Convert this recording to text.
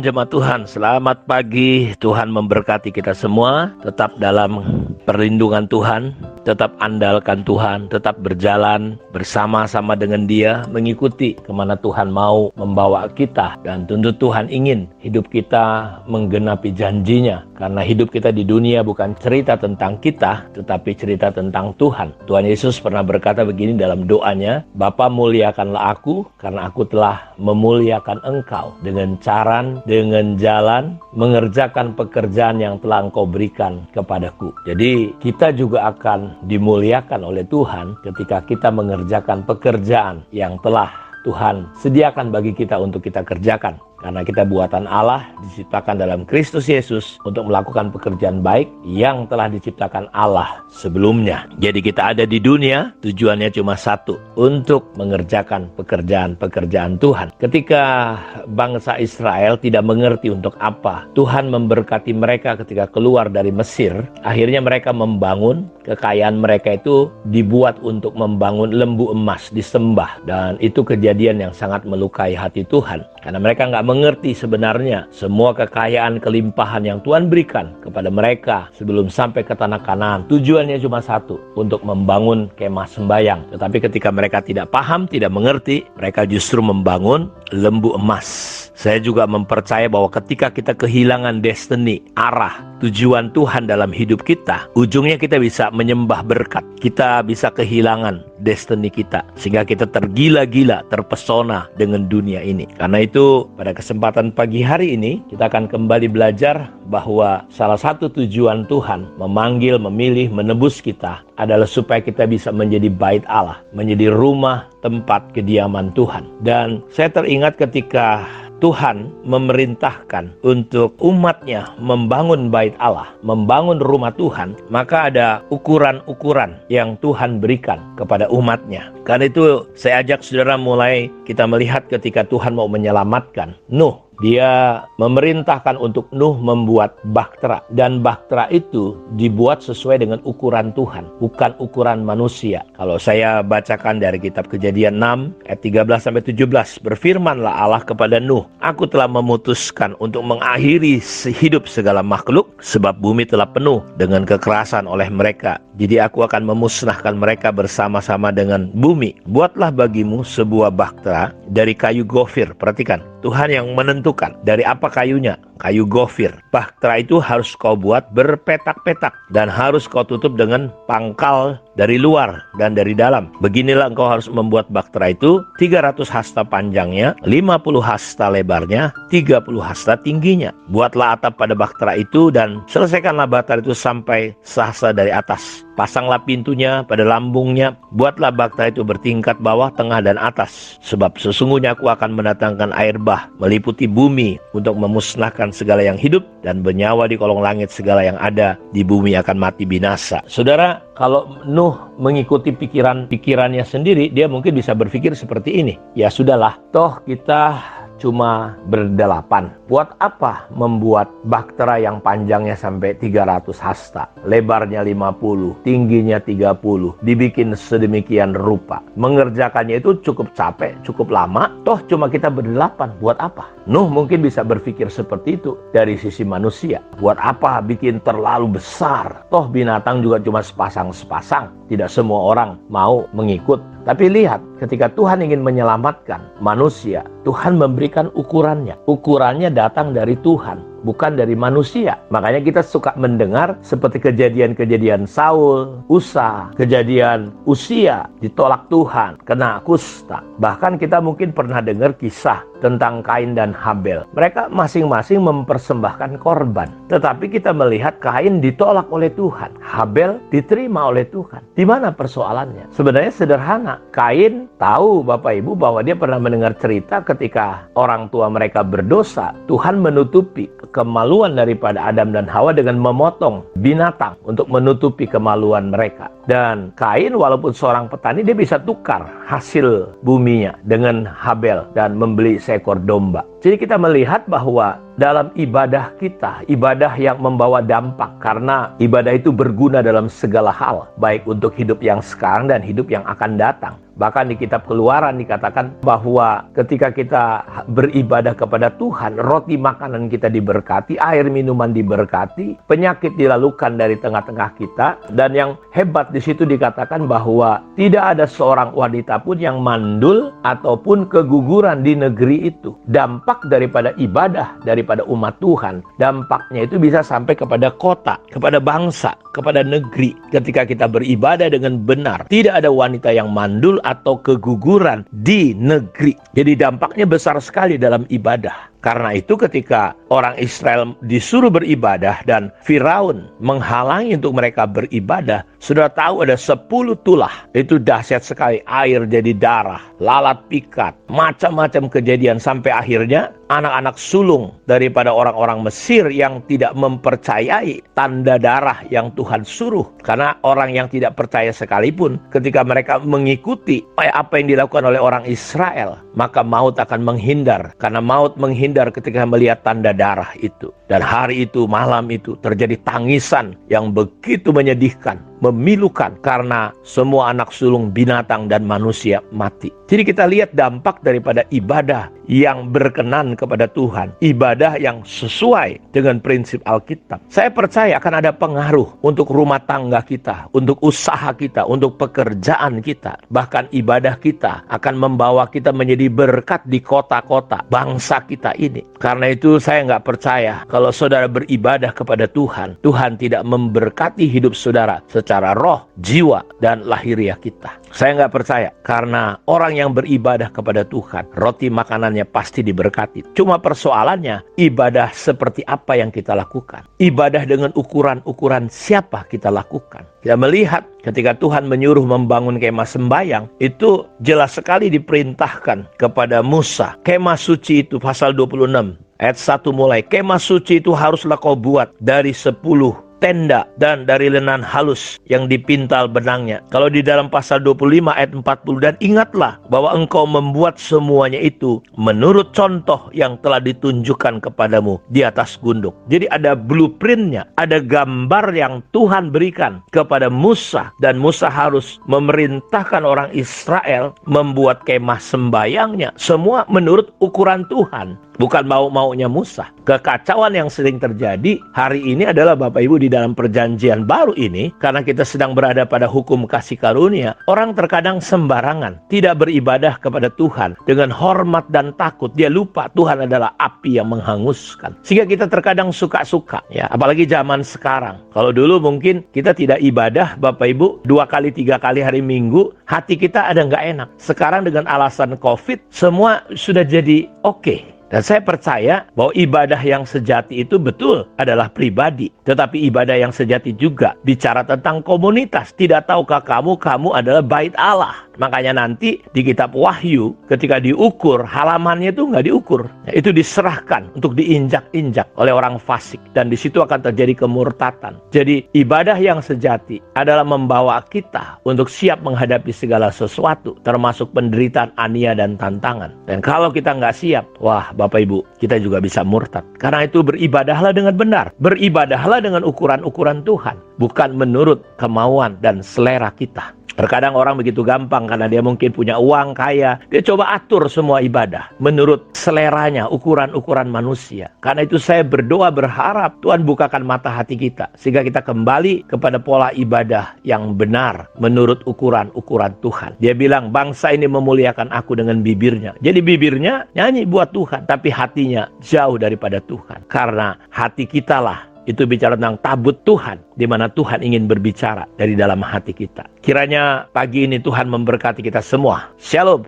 Shalom jemaat Tuhan, selamat pagi. Tuhan memberkati kita semua. Tetap dalam perlindungan Tuhan, tetap andalkan Tuhan, tetap berjalan bersama-sama dengan Dia, mengikuti kemana Tuhan mau membawa kita. Dan tentu Tuhan ingin hidup kita menggenapi janjinya, karena hidup kita di dunia bukan cerita tentang kita, tetapi cerita tentang Tuhan. Tuhan Yesus pernah berkata begini dalam doanya, "Bapa, muliakanlah aku, karena aku telah memuliakan engkau dengan dengan jalan, mengerjakan pekerjaan yang telah engkau berikan kepadaku." Jadi kita juga akan dimuliakan oleh Tuhan ketika kita mengerjakan pekerjaan yang telah Tuhan sediakan bagi kita untuk kita kerjakan. Karena kita buatan Allah, diciptakan dalam Kristus Yesus untuk melakukan pekerjaan baik yang telah diciptakan Allah sebelumnya. Jadi kita ada di dunia, tujuannya cuma satu, untuk mengerjakan pekerjaan-pekerjaan Tuhan. Ketika bangsa Israel tidak mengerti untuk apa Tuhan memberkati mereka ketika keluar dari Mesir, akhirnya mereka membangun, kekayaan mereka itu dibuat untuk membangun lembu emas, disembah. Dan itu kejadian yang sangat melukai hati Tuhan. Karena mereka nggak mengerti sebenarnya semua kekayaan, kelimpahan yang Tuhan berikan kepada mereka sebelum sampai ke tanah Kanaan. Tujuannya cuma satu, untuk membangun kemah sembayang. Tetapi ketika mereka tidak paham, tidak mengerti, mereka justru membangun lembu emas. Saya juga mempercaya bahwa ketika kita kehilangan destiny, arah, tujuan Tuhan dalam hidup kita, ujungnya kita bisa menyembah berkat. Kita bisa kehilangan destiny kita, sehingga kita tergila-gila, terpesona dengan dunia ini. Karena itu, pada kesempatan pagi hari ini, kita akan kembali belajar bahwa salah satu tujuan Tuhan memanggil, memilih, menebus kita adalah supaya kita bisa menjadi bait Allah, menjadi rumah tempat kediaman Tuhan. Dan saya teringat ketika Tuhan memerintahkan untuk umatnya membangun bait Allah, membangun rumah Tuhan, maka ada ukuran-ukuran yang Tuhan berikan kepada umatnya. Karena itu saya ajak saudara mulai kita melihat ketika Tuhan mau menyelamatkan Nuh. Dia memerintahkan untuk Nuh membuat bahtera. Dan bahtera itu dibuat sesuai dengan ukuran Tuhan, bukan ukuran manusia. Kalau saya bacakan dari kitab Kejadian 6 ayat 13-17, "Berfirmanlah Allah kepada Nuh, aku telah memutuskan untuk mengakhiri hidup segala makhluk, sebab bumi telah penuh dengan kekerasan oleh mereka. Jadi aku akan memusnahkan mereka bersama-sama dengan bumi. Buatlah bagimu sebuah bahtera dari kayu gofir." Perhatikan, Tuhan yang menentukan dari apa kayunya. Kayu gofir. Bahtera itu harus kau buat berpetak-petak dan harus kau tutup dengan pangkal dari luar dan dari dalam. Beginilah engkau harus membuat bahtera itu, 300 hasta panjangnya, 50 hasta lebarnya, 30 hasta tingginya. Buatlah atap pada bahtera itu dan selesaikanlah bahtera itu sampai sehasta dari atas. Pasanglah pintunya pada lambungnya. Buatlah bahtera itu bertingkat bawah, tengah, dan atas. Sebab sesungguhnya aku akan mendatangkan air bah meliputi bumi untuk memusnahkan segala yang hidup, dan bernyawa di kolong langit segala yang ada di bumi akan mati binasa. Saudara, kalau Nuh mengikuti pikirannya sendiri, dia mungkin bisa berpikir seperti ini. Ya sudahlah, toh kita cuma berdelapan. Buat apa membuat bahtera yang panjangnya sampai 300 hasta, lebarnya 50, tingginya 30, dibikin sedemikian rupa. Mengerjakannya itu cukup capek, cukup lama, toh cuma kita berdelapan. Buat apa? Nuh mungkin bisa berpikir seperti itu dari sisi manusia. Buat apa bikin terlalu besar? Toh binatang juga cuma sepasang-sepasang. Tidak semua orang mau mengikut. Tapi lihat, ketika Tuhan ingin menyelamatkan manusia, Tuhan memberikan ukurannya. Ukurannya datang dari Tuhan, bukan dari manusia. Makanya kita suka mendengar seperti kejadian-kejadian Saul, Usa, kejadian Usia ditolak Tuhan, kena kusta. Bahkan kita mungkin pernah dengar kisah tentang Kain dan Habel. Mereka masing-masing mempersembahkan korban. Tetapi kita melihat Kain ditolak oleh Tuhan, Habel diterima oleh Tuhan. Di mana persoalannya? Sebenarnya sederhana. Kain tahu Bapak Ibu bahwa dia pernah mendengar cerita ketika orang tua mereka berdosa, Tuhan menutupi kemaluan daripada Adam dan Hawa dengan memotong binatang untuk menutupi kemaluan mereka. Dan Kain walaupun seorang petani, dia bisa tukar hasil buminya dengan Habel dan membeli seekor domba. Jadi kita melihat bahwa dalam ibadah kita, ibadah yang membawa dampak, karena ibadah itu berguna dalam segala hal, baik untuk hidup yang sekarang dan hidup yang akan datang. Bahkan di kitab Keluaran dikatakan bahwa ketika kita beribadah kepada Tuhan, roti makanan kita diberkati, air minuman diberkati, penyakit dilalukan dari tengah-tengah kita. Dan yang hebat di situ dikatakan bahwa tidak ada seorang wanita pun yang mandul ataupun keguguran di negeri itu. Dampak daripada ibadah, daripada umat Tuhan, dampaknya itu bisa sampai kepada kota, kepada bangsa, kepada negeri. Ketika kita beribadah dengan benar, tidak ada wanita yang mandul atau keguguran di negeri. Jadi dampaknya besar sekali dalam ibadah. Karena itu ketika orang Israel disuruh beribadah dan Firaun menghalangi untuk mereka beribadah, sudah tahu ada 10 tulah. Itu dahsyat sekali, air jadi darah, lalat pikat, macam-macam kejadian. Sampai akhirnya anak-anak sulung daripada orang-orang Mesir yang tidak mempercayai tanda darah yang Tuhan suruh. Karena orang yang tidak percaya sekalipun, ketika mereka mengikuti apa yang dilakukan oleh orang Israel, maka maut akan menghindar. Karena maut menghindar ketika melihat tanda darah itu. Dan hari itu, malam itu, terjadi tangisan yang begitu menyedihkan, memilukan, karena semua anak sulung binatang dan manusia mati. Jadi kita lihat dampak daripada ibadah yang berkenan kepada Tuhan, ibadah yang sesuai dengan prinsip Alkitab. Saya percaya akan ada pengaruh untuk rumah tangga kita, untuk usaha kita, untuk pekerjaan kita. Bahkan ibadah kita akan membawa kita menjadi berkat di kota-kota bangsa kita ini. Karena itu saya nggak percaya kalau saudara beribadah kepada Tuhan, Tuhan tidak memberkati hidup saudara secara roh, jiwa, dan lahiriah kita. Saya nggak percaya, karena orang yang beribadah kepada Tuhan, roti makanannya pasti diberkati. Cuma persoalannya, ibadah seperti apa yang kita lakukan? Ibadah dengan ukuran-ukuran siapa kita lakukan? Kita melihat ketika Tuhan menyuruh membangun kemah sembayang, itu jelas sekali diperintahkan kepada Musa. Kemah suci itu pasal 26 ayat 1 mulai. Kemah suci itu haruslah kau buat dari 10 tenda dan dari lenan halus yang dipintal benangnya. Kalau di dalam pasal 25 ayat 40, dan ingatlah bahwa engkau membuat semuanya itu menurut contoh yang telah ditunjukkan kepadamu di atas gunduk. Jadi ada blueprintnya, ada gambar yang Tuhan berikan kepada Musa, dan Musa harus memerintahkan orang Israel membuat kemah sembayangnya. Semua menurut ukuran Tuhan, bukan mau-maunya Musa. Kekacauan yang sering terjadi hari ini adalah Bapak Ibu di dalam perjanjian baru ini, karena kita sedang berada pada hukum kasih karunia, orang terkadang sembarangan, tidak beribadah kepada Tuhan dengan hormat dan takut. Dia lupa Tuhan adalah api yang menghanguskan. Sehingga kita terkadang suka-suka, ya, apalagi zaman sekarang. Kalau dulu mungkin kita tidak ibadah Bapak Ibu 2 kali 3 kali hari Minggu, hati kita ada nggak enak. Sekarang dengan alasan COVID, semua sudah jadi oke. Dan saya percaya bahwa ibadah yang sejati itu betul adalah pribadi. Tetapi ibadah yang sejati juga bicara tentang komunitas. Tidak tahukah kamu adalah bait Allah. Makanya nanti di kitab Wahyu, ketika diukur, halamannya itu nggak diukur. Itu diserahkan untuk diinjak-injak oleh orang fasik. Dan di situ akan terjadi kemurtatan. Jadi ibadah yang sejati adalah membawa kita untuk siap menghadapi segala sesuatu, termasuk penderitaan, ania, dan tantangan. Dan kalau kita nggak siap, wah Bapak Ibu, kita juga bisa murtad. Karena itu beribadahlah dengan benar. Beribadahlah dengan ukuran-ukuran Tuhan. Bukan menurut kemauan dan selera kita. Terkadang orang begitu gampang karena dia mungkin punya uang, kaya. Dia coba atur semua ibadah menurut seleranya, ukuran-ukuran manusia. Karena itu saya berdoa berharap Tuhan bukakan mata hati kita. Sehingga kita kembali kepada pola ibadah yang benar menurut ukuran-ukuran Tuhan. Dia bilang bangsa ini memuliakan aku dengan bibirnya. Jadi bibirnya nyanyi buat Tuhan. Tapi hatinya jauh daripada Tuhan. Karena hati kitalah itu bicara tentang tabut Tuhan, di mana Tuhan ingin berbicara dari dalam hati kita. Kiranya pagi ini Tuhan memberkati kita semua. Shalom.